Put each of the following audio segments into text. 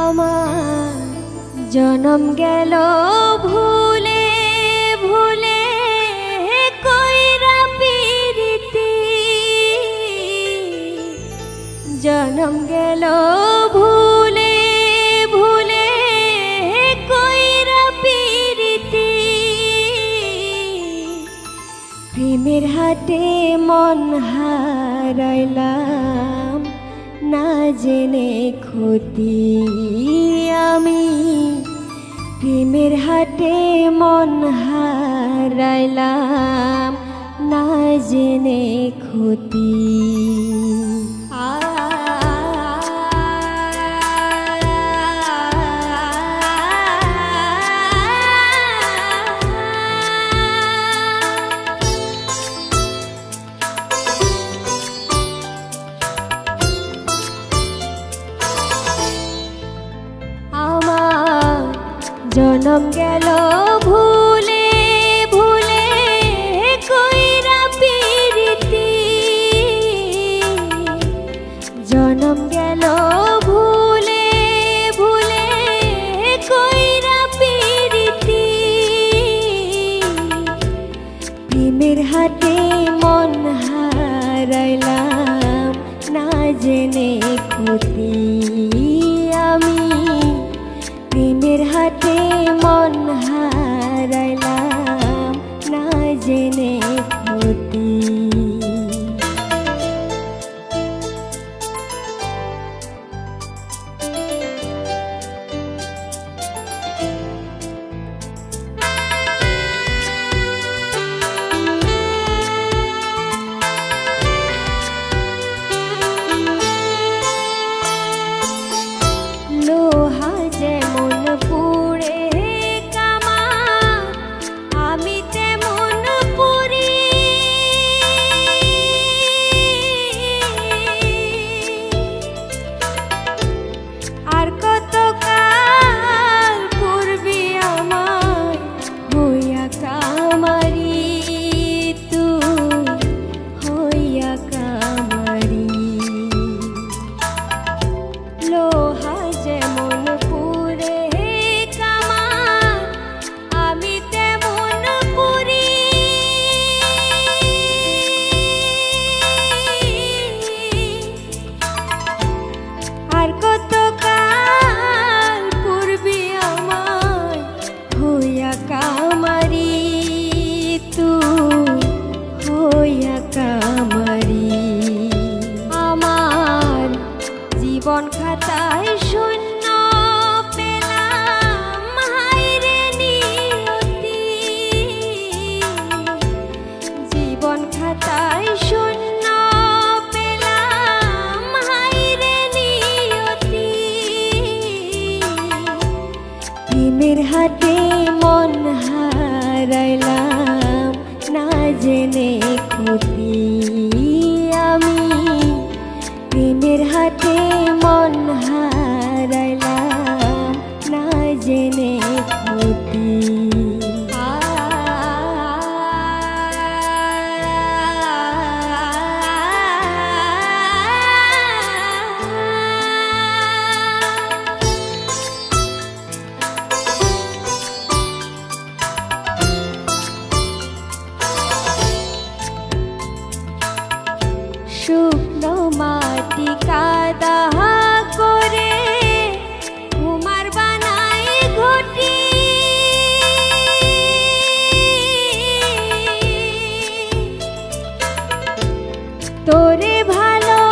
আমার জনম গেল ভুলে ভুলে কইরা পিরিতি, জনম গেল ভুলে ভুলে কইরা পিরিতি, প্রেমের হাটে মন হারাইলাম না জেনে ক্ষতি আমি, প্রেমের হাটে মন হারাইলাম না জেনে ক্ষতি। জনম গেল ভুলে ভুলে কইরা পিরিতি, জনম গেল ভুলে ভুলে কইরা পিরিতি, প্রেমের হাটে মন হারাইলাম না জেনে ক্ষতি আমি, প্রেমের হাটে মন হারাইলাম না জেনে ক্ষতি। লোহা যেমন পুড়ে কামা আমি তেমন পুরি, আর কত কাল পূর্বে আমার হইয়া কামারি, তুই হইয়া কামারি। লোহা যেমন পুড়ে কামা আমি তেমন পুরি, আর কত কাল পূর্বে আমার হইয়া কামারি, তুই হইয়া কামারি। আমার জীবন খাতায় শূন্য পেলাম হায়রে নিয়তি, জীবন খাতায় শূন্য পেলাম হায়রে নিয়তি, প্রেমের হাটে মন হারাইলাম না জেনে ক্ষতি আমি, প্রেমের হাটে মন হারাইলাম না জেনে ক্ষতি। শুকনো মাটি কাদা করে কুমার বানায় ঘটি, তোরে ভালোবাসা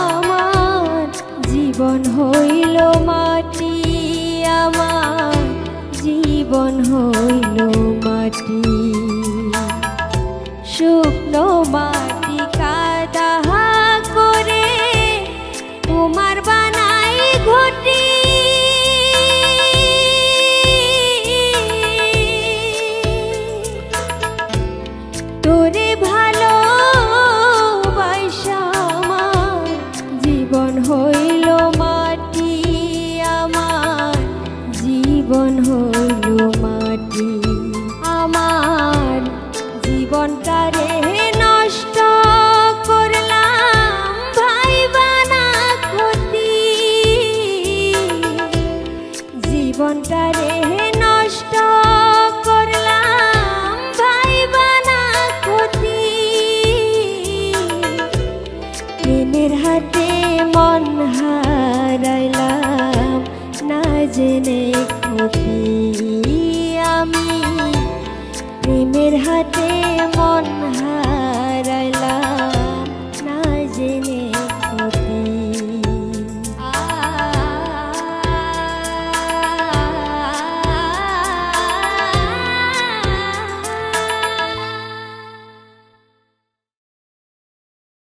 আমার জীবন হইল মাটি, আমার জীবন হইল মাটি। শুকনো মাটি কাদা করে তোমার বানাই ঘটি, তোরে ভালোবাসা আমার জীবন হইল মাটি, আমার জীবন হইল মাটি। আমার জীবনটারে নষ্ট করলাম ভাইবা না ক্ষতি, হাতে